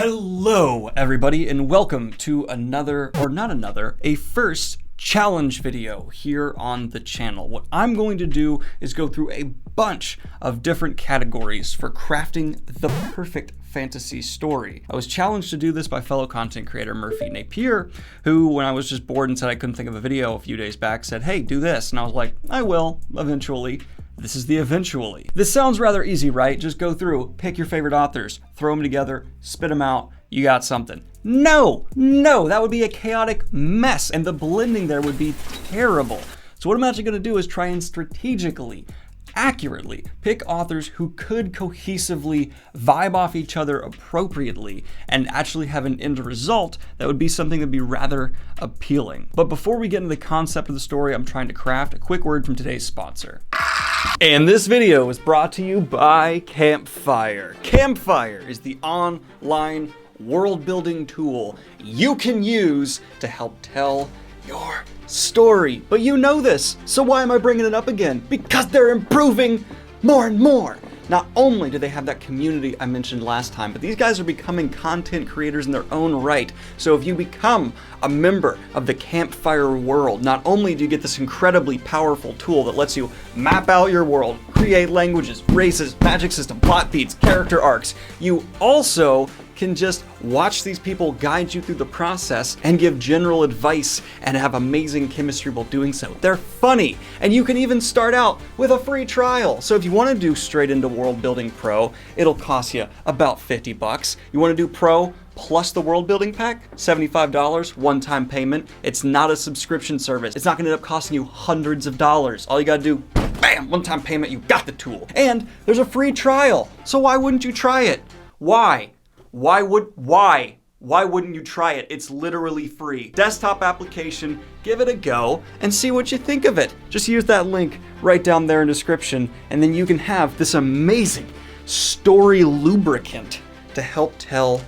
Hello everybody and welcome to a first challenge video here on the channel. What I'm going to do is go through a bunch of different categories for crafting the perfect fantasy story. I was challenged to do this by fellow content creator Murphy Napier, who, when I was just bored and said I couldn't think of a video a few days back, said, hey, do this. And I was like, I will, eventually. This is the eventually. This sounds rather easy, right? Just go through, pick your favorite authors, throw them together, spit them out, you got something. No, that would be a chaotic mess, and the blending there would be terrible. So what I'm actually gonna do is try and strategically, accurately pick authors who could cohesively vibe off each other appropriately and actually have an end result that would be something that'd be rather appealing. But before we get into the concept of the story I'm trying to craft, a quick word from today's sponsor. And this video is brought to you by Campfire. Campfire is the online world building tool you can use to help tell your story. But you know this, so why am I bringing it up again? Because they're improving more and more. Not only do they have that community I mentioned last time, but these guys are becoming content creators in their own right. So if you become a member of the Campfire world, not only do you get this incredibly powerful tool that lets you map out your world, create languages, races, magic system, plot beats, character arcs, you also can just watch these people guide you through the process and give general advice and have amazing chemistry while doing so. They're funny, and you can even start out with a free trial. So if you want to do straight into World Building Pro, it'll cost you about 50 bucks. You want to do Pro plus the World Building Pack, $75, one-time payment. It's not a subscription service. It's not going to end up costing you hundreds of dollars. All you got to do, bam, one-time payment, you got the tool. And there's a free trial, so why wouldn't you try it? Why? Why wouldn't you try it? It's literally free. Desktop application, give it a go and see what you think of it. Just use that link right down there in description and then you can have this amazing story lubricant to help tell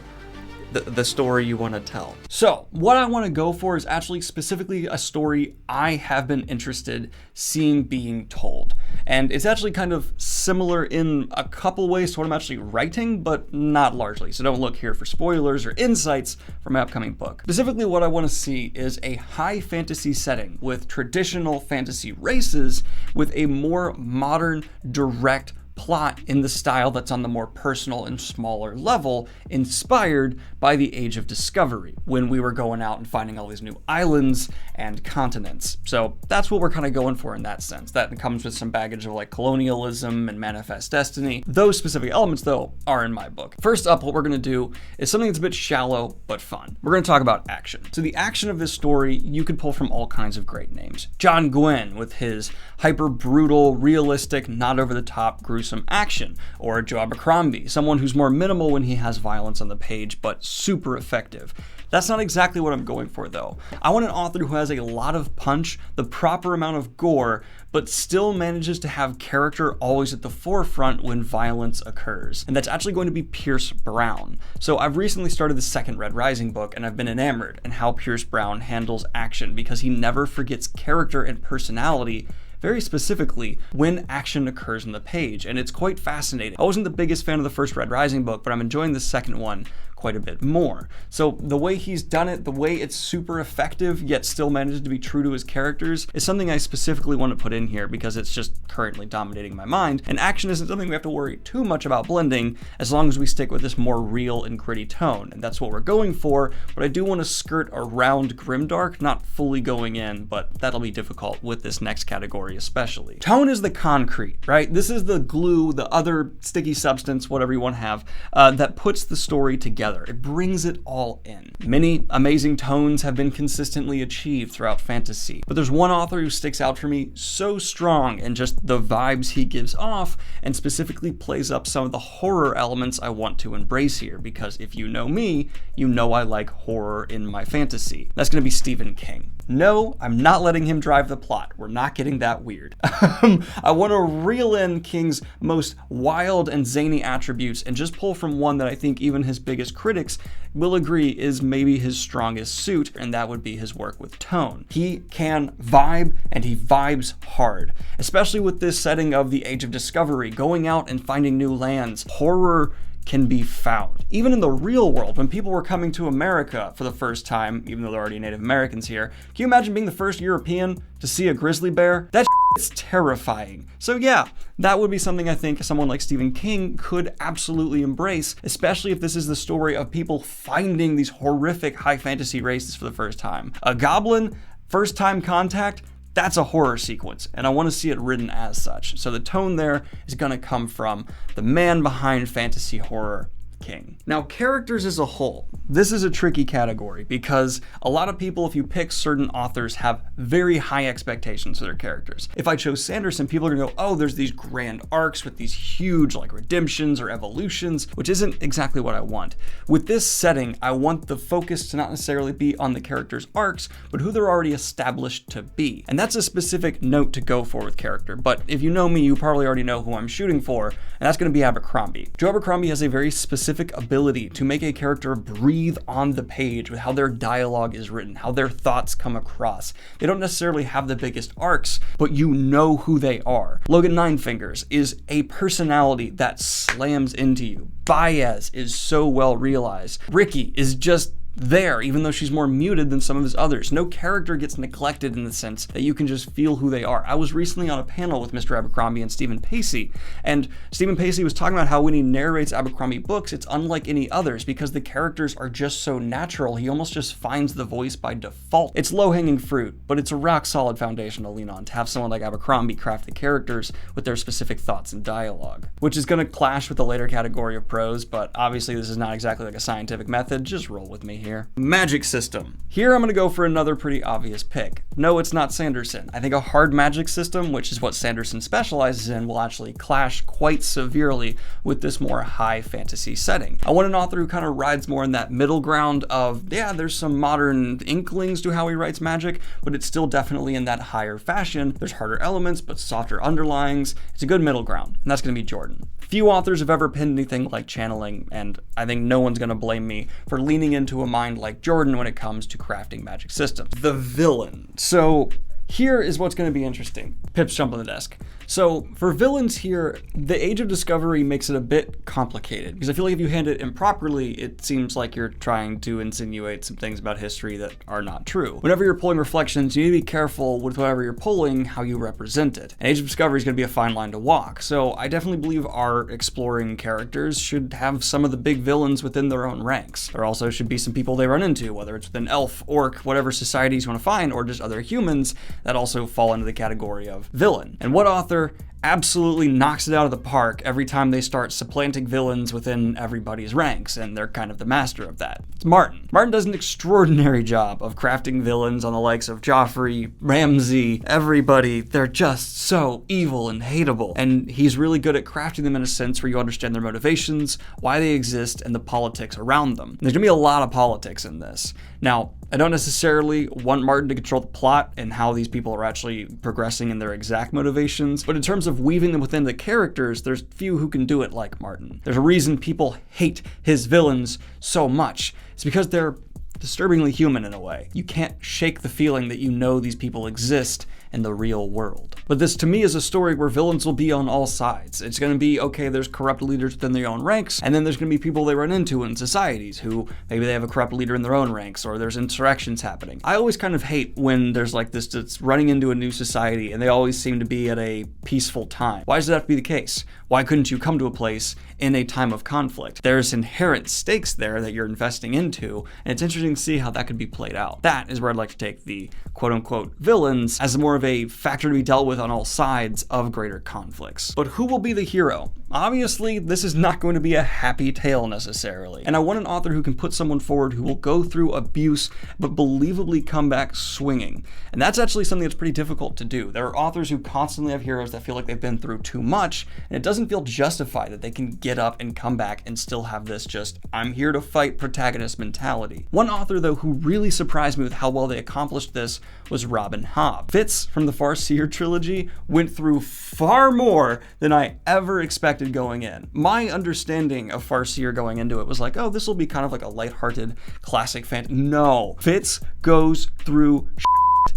the story you want to tell. So what I want to go for is actually specifically a story I have been interested seeing being told. And it's actually kind of similar in a couple ways to what I'm actually writing, but not largely. So don't look here for spoilers or insights from my upcoming book. Specifically what I want to see is a high fantasy setting with traditional fantasy races with a more modern, direct plot in the style that's on the more personal and smaller level, inspired by the Age of Discovery, when we were going out and finding all these new islands and continents. So that's what we're kind of going for in that sense. That comes with some baggage of like colonialism and Manifest Destiny. Those specific elements, though, are in my book. First up, what we're going to do is something that's a bit shallow but fun. We're going to talk about action. So the action of this story, you could pull from all kinds of great names. John Gwynne with his hyper brutal, realistic, not over the top, gruesome action, or Joe Abercrombie, someone who's more minimal when he has violence on the page, but super effective. That's not exactly what I'm going for, though. I want an author who has a lot of punch, the proper amount of gore, but still manages to have character always at the forefront when violence occurs. And that's actually going to be Pierce Brown. So I've recently started the second Red Rising book, and I've been enamored in how Pierce Brown handles action because he never forgets character and personality, very specifically when action occurs on the page, and it's quite fascinating. I wasn't the biggest fan of the first Red Rising book, but I'm enjoying the second one quite a bit more. So the way he's done it, the way it's super effective yet still manages to be true to his characters, is something I specifically want to put in here because it's just currently dominating my mind, and action isn't something we have to worry too much about blending as long as we stick with this more real and gritty tone, and that's what we're going for. But I do want to skirt around grimdark, not fully going in, but that'll be difficult with this next category especially. Tone is the concrete, right? This is the glue, the other sticky substance, whatever you want to have, that puts the story together. It brings it all in. Many amazing tones have been consistently achieved throughout fantasy, but there's one author who sticks out for me so strong in just the vibes he gives off, and specifically plays up some of the horror elements I want to embrace here, because if you know me, you know I like horror in my fantasy. That's going to be Stephen King. No, I'm not letting him drive the plot. We're not getting that weird. I want to reel in King's most wild and zany attributes and just pull from one that I think even his biggest critics will agree is maybe his strongest suit, and that would be his work with tone. He can vibe, and he vibes hard, especially with this setting of the Age of Discovery, going out and finding new lands. Horror can be found. Even in the real world, when people were coming to America for the first time, even though there are already Native Americans here, can you imagine being the first European to see a grizzly bear? That is terrifying. So yeah, that would be something I think someone like Stephen King could absolutely embrace, especially if this is the story of people finding these horrific high fantasy races for the first time. A goblin, first time contact, that's a horror sequence, and I want to see it written as such. So the tone there is going to come from the man behind fantasy horror, King. Now, characters as a whole, this is a tricky category because a lot of people, if you pick certain authors, have very high expectations for their characters. If I chose Sanderson, people are gonna go, oh, there's these grand arcs with these huge like redemptions or evolutions, which isn't exactly what I want. With this setting, I want the focus to not necessarily be on the characters' arcs, but who they're already established to be. And that's a specific note to go for with character. But if you know me, you probably already know who I'm shooting for, and that's gonna be Abercrombie. Joe Abercrombie has a very specific ability to make a character breathe on the page with how their dialogue is written, how their thoughts come across. They don't necessarily have the biggest arcs, but you know who they are. Logan Ninefingers is a personality that slams into you. Baez is so well realized. Ricky is just there, even though she's more muted than some of his others. No character gets neglected in the sense that you can just feel who they are. I was recently on a panel with Mr. Abercrombie and Stephen Pacey, and Stephen Pacey was talking about how when he narrates Abercrombie books, it's unlike any others because the characters are just so natural. He almost just finds the voice by default. It's low-hanging fruit, but it's a rock-solid foundation to lean on to have someone like Abercrombie craft the characters with their specific thoughts and dialogue, which is going to clash with the later category of prose, but obviously this is not exactly like a scientific method. Just roll with me here. Magic system. Here I'm going to go for another pretty obvious pick. No, it's not Sanderson. I think a hard magic system, which is what Sanderson specializes in, will actually clash quite severely with this more high fantasy setting. I want an author who kind of rides more in that middle ground of, yeah, there's some modern inklings to how he writes magic, but it's still definitely in that higher fashion. There's harder elements, but softer underlyings. It's a good middle ground, and that's going to be Jordan. Few authors have ever penned anything like channeling, and I think no one's going to blame me for leaning into a mind like Jordan when it comes to crafting magic systems. The villain. So here is what's going to be interesting. Pip's jumping the desk. So for villains here, the Age of Discovery makes it a bit complicated because I feel like if you hand it improperly, it seems like you're trying to insinuate some things about history that are not true. Whenever you're pulling reflections, you need to be careful with whatever you're pulling, how you represent it. And Age of Discovery is going to be a fine line to walk. So I definitely believe our exploring characters should have some of the big villains within their own ranks. There also should be some people they run into, whether it's within elf, orc, whatever societies you want to find, or just other humans that also fall into the category of villain. And what author absolutely knocks it out of the park every time they start supplanting villains within everybody's ranks, and they're kind of the master of that? It's Martin. Martin does an extraordinary job of crafting villains on the likes of Joffrey, Ramsay, everybody. They're just so evil and hateable, and he's really good at crafting them in a sense where you understand their motivations, why they exist, and the politics around them. And there's gonna be a lot of politics in this. Now, I don't necessarily want Martin to control the plot and how these people are actually progressing in their exact motivations, but in terms of weaving them within the characters, there's few who can do it like Martin. There's a reason people hate his villains so much. It's because they're disturbingly human in a way. You can't shake the feeling that you know these people exist in the real world. But this to me is a story where villains will be on all sides. It's going to be, okay, there's corrupt leaders within their own ranks, and then there's going to be people they run into in societies who maybe they have a corrupt leader in their own ranks, or there's insurrections happening. I always kind of hate when there's like this that's running into a new society and they always seem to be at a peaceful time. Why does that have to be the case? Why couldn't you come to a place in a time of conflict? There's inherent stakes there that you're investing into, and it's interesting to see how that could be played out. That is where I'd like to take the quote-unquote villains as more of a factor to be dealt with on all sides of greater conflicts. But who will be the hero? Obviously, this is not going to be a happy tale necessarily, and I want an author who can put someone forward who will go through abuse but believably come back swinging. And that's actually something that's pretty difficult to do. There are authors who constantly have heroes that feel like they've been through too much, and it doesn't feel justified that they can get up and come back and still have this just, I'm here to fight protagonist mentality. One author, though, who really surprised me with how well they accomplished this was Robin Hobb. Fitz from the Farseer trilogy went through far more than I ever expected going in. My understanding of Farseer going into it was like, oh, this will be kind of like a lighthearted classic fantasy. No, Fitz goes through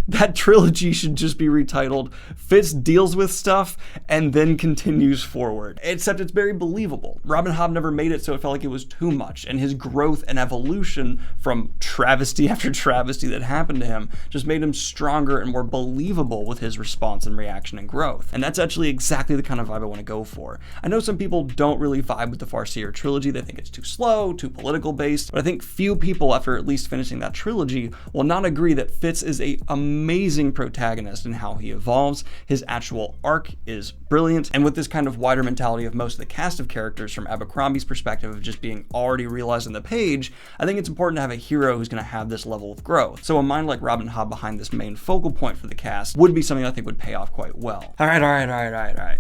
That trilogy should just be retitled Fitz Deals with Stuff and Then Continues Forward. Except it's very believable. Robin Hobb never made it so it felt like it was too much, and his growth and evolution from travesty after travesty that happened to him just made him stronger and more believable with his response and reaction and growth. And that's actually exactly the kind of vibe I want to go for. I know some people don't really vibe with the Farseer trilogy. They think it's too slow, too political based, but I think few people after at least finishing that trilogy will not agree that Fitz is a amazing protagonist in how he evolves. His actual arc is brilliant, and with this kind of wider mentality of most of the cast of characters from Abercrombie's perspective of just being already realized on the page, I think it's important to have a hero who's going to have this level of growth. So a mind like Robin Hobb behind this main focal point for the cast would be something I think would pay off quite well. All right.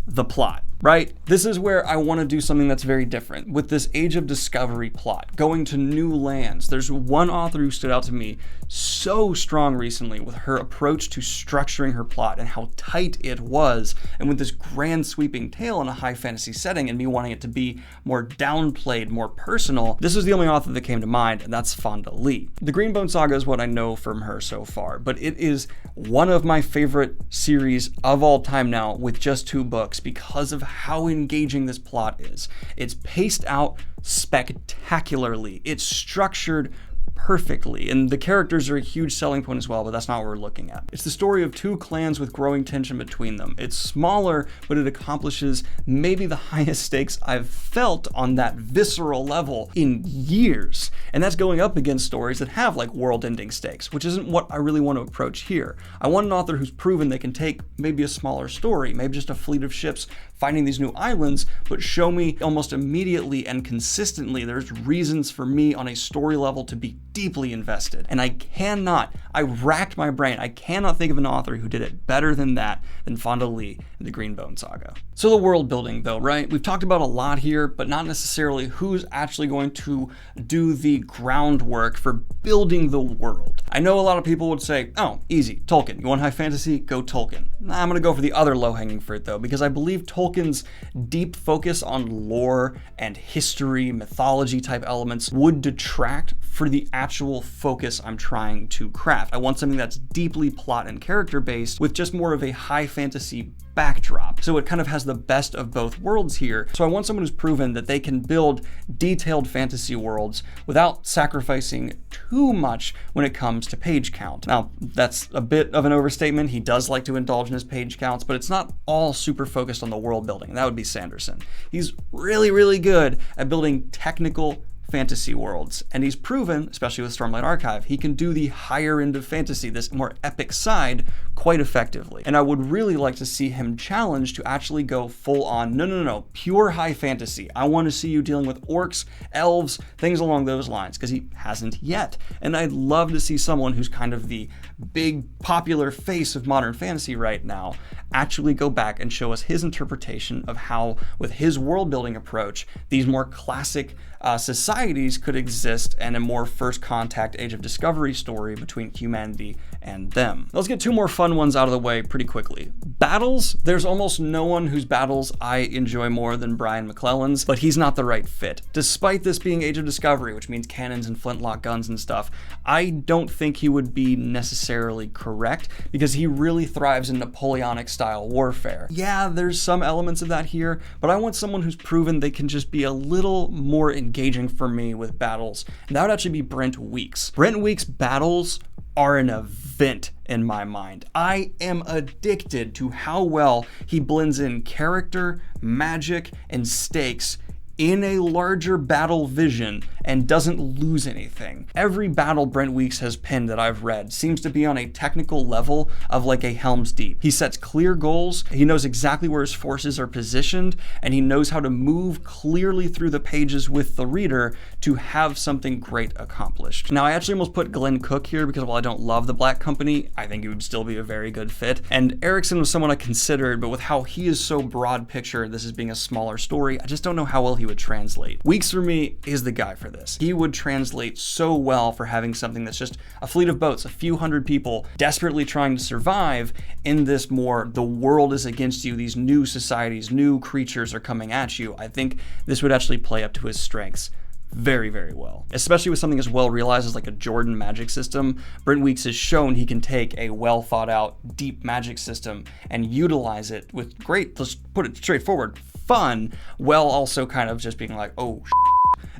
The plot, right? This is where I want to do something that's very different with this Age of Discovery plot, going to new lands. There's one author who stood out to me so strong recently with her approach to structuring her plot and how tight it was, and with this grand sweeping tale in a high fantasy setting and me wanting it to be more downplayed, more personal. This is the only author that came to mind, and that's Fonda Lee. The Greenbone Saga is what I know from her so far, but it is one of my favorite series of all time now with just 2 books because of how engaging this plot is. It's paced out spectacularly. It's structured perfectly, and the characters are a huge selling point as well, but that's not what we're looking at. It's the story of 2 clans with growing tension between them. It's smaller, but it accomplishes maybe the highest stakes I've felt on that visceral level in years, and that's going up against stories that have like world-ending stakes, which isn't what I really want to approach here. I want an author who's proven they can take maybe a smaller story, maybe just a fleet of ships finding these new islands, but show me almost immediately and consistently there's reasons for me on a story level to be deeply invested. And I racked my brain, I cannot think of an author who did it better than that, than Fonda Lee in the Greenbone Saga. So the world building though, right? We've talked about a lot here, but not necessarily who's actually going to do the groundwork for building the world. I know a lot of people would say, oh, easy, Tolkien. You want high fantasy? Go Tolkien. I'm gonna go for the other low-hanging fruit though, because I believe Tolkien's deep focus on lore and history, mythology type elements would detract for the actual focus I'm trying to craft. I want something that's deeply plot and character based with just more of a high fantasy backdrop. So it kind of has the best of both worlds here. So I want someone who's proven that they can build detailed fantasy worlds without sacrificing too much when it comes to page count. Now, that's a bit of an overstatement. He does like to indulge in his page counts, but it's not all super focused on the world building. That would be Sanderson. He's really, really good at building technical fantasy worlds, and he's proven, especially with Stormlight Archive, he can do the higher end of fantasy, this more epic side, quite effectively. And I would really like to see him challenged to actually go full on, no, pure high fantasy. I want to see you dealing with orcs, elves, things along those lines, because he hasn't yet. And I'd love to see someone who's kind of the big popular face of modern fantasy right now actually go back and show us his interpretation of how, with his world building approach, these more classic societies could exist and a more first contact Age of Discovery story between humanity and them. Let's get 2 more fun ones out of the way pretty quickly. Battles, there's almost no one whose battles I enjoy more than Brian McClellan's, but he's not the right fit. Despite this being Age of Discovery, which means cannons and flintlock guns and stuff, I don't think he would be necessarily correct because he really thrives in Napoleonic style warfare. Yeah, there's some elements of that here, but I want someone who's proven they can just be a little more engaging for me with battles, and that would actually be Brent Weeks. Brent Weeks' battles are an event in my mind. I am addicted to how well he blends in character, magic, and stakes in a larger battle vision and doesn't lose anything. Every battle Brent Weeks has penned that I've read seems to be on a technical level of like a Helm's Deep. He sets clear goals, he knows exactly where his forces are positioned, and he knows how to move clearly through the pages with the reader to have something great accomplished. Now, I actually almost put Glenn Cook here because while I don't love The Black Company, I think he would still be a very good fit. And Erickson was someone I considered, but with how he is so broad picture, this as being a smaller story, I just don't know how well he would translate. Weeks for me is the guy for this. He would translate so well for having something that's just a fleet of boats, a few hundred people desperately trying to survive in this more the world is against you, these new societies, new creatures are coming at you. I think this would actually play up to his strengths very, very well. Especially with something as well realized as like a Jordan magic system, Brent Weeks has shown he can take a well thought out, deep magic system and utilize it with great, let's put it straightforward, fun, while also kind of just being like, oh,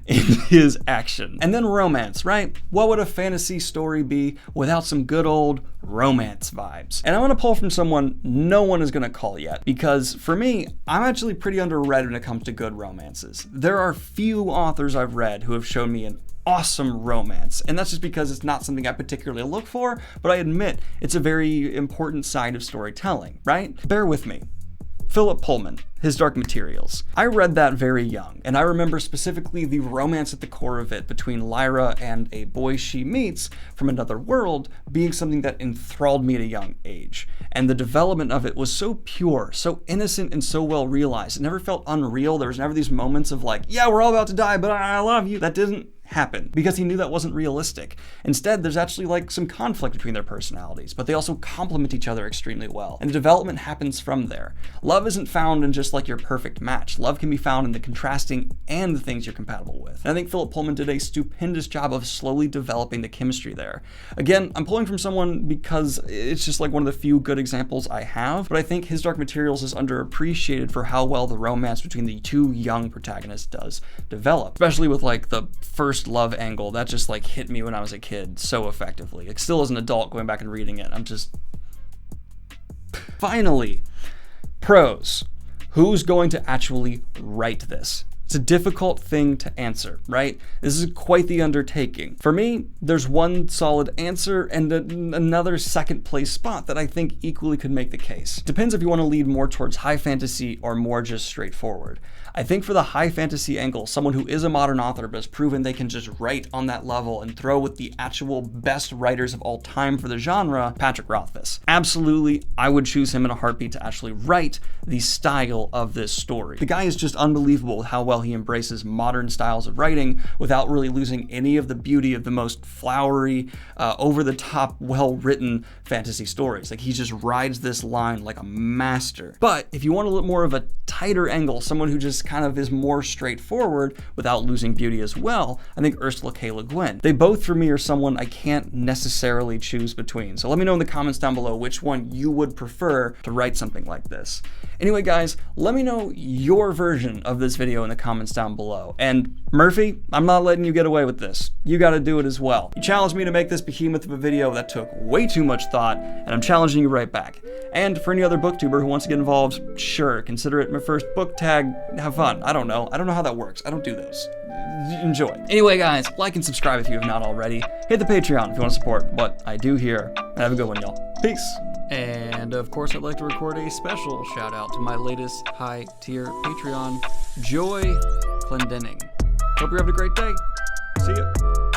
in his action. And then romance, right? What would a fantasy story be without some good old romance vibes? And I want to pull from someone no one is going to call yet, because for me, I'm actually pretty underread when it comes to good romances. There are few authors I've read who have shown me an awesome romance, and that's just because it's not something I particularly look for, but I admit it's a very important side of storytelling, right? Bear with me. Philip Pullman, His Dark Materials. I read that very young, and I remember specifically the romance at the core of it between Lyra and a boy she meets from another world being something that enthralled me at a young age. And the development of it was so pure, so innocent, and so well realized. It never felt unreal. There was never these moments of like, yeah, we're all about to die, but I love you. That didn't happen because he knew that wasn't realistic. Instead, there's actually like some conflict between their personalities, but they also complement each other extremely well. And the development happens from there. Love isn't found in just like your perfect match. Love can be found in the contrasting and the things you're compatible with. And I think Philip Pullman did a stupendous job of slowly developing the chemistry there. Again, I'm pulling from someone because it's just like one of the few good examples I have, but I think His Dark Materials is underappreciated for how well the romance between the two young protagonists does develop, especially with like the first love angle that just like hit me when I was a kid so effectively. Like, still as an adult going back and reading it, I'm just... Finally, pros. Who's going to actually write this? It's a difficult thing to answer, right? This is quite the undertaking. For me, there's one solid answer and another second place spot that I think equally could make the case. Depends if you want to lead more towards high fantasy or more just straightforward. I think for the high fantasy angle, someone who is a modern author but has proven they can just write on that level and throw with the actual best writers of all time for the genre, Patrick Rothfuss. Absolutely, I would choose him in a heartbeat to actually write the style of this story. The guy is just unbelievable with how well he embraces modern styles of writing without really losing any of the beauty of the most flowery, over-the-top, well-written fantasy stories. Like, he just rides this line like a master. But if you want a little more of a tighter angle, someone who just kind of is more straightforward without losing beauty as well, I think Ursula K. Le Guin. They both, for me, are someone I can't necessarily choose between. So let me know in the comments down below which one you would prefer to write something like this. Anyway, guys, let me know your version of this video in the comments down below. And Murphy, I'm not letting you get away with this. You gotta do it as well. You challenged me to make this behemoth of a video that took way too much thought, and I'm challenging you right back. And for any other booktuber who wants to get involved, sure, consider it my first book tag. Have fun. I don't know how that works. I don't do those. Enjoy. Anyway, guys, like and subscribe if you have not already. Hit the Patreon if you want to support what I do here. And have a good one, y'all. Peace. And of course, I'd like to record a special shout out to my latest high tier Patreon, Joy Clendenning. Hope you're having a great day. See ya.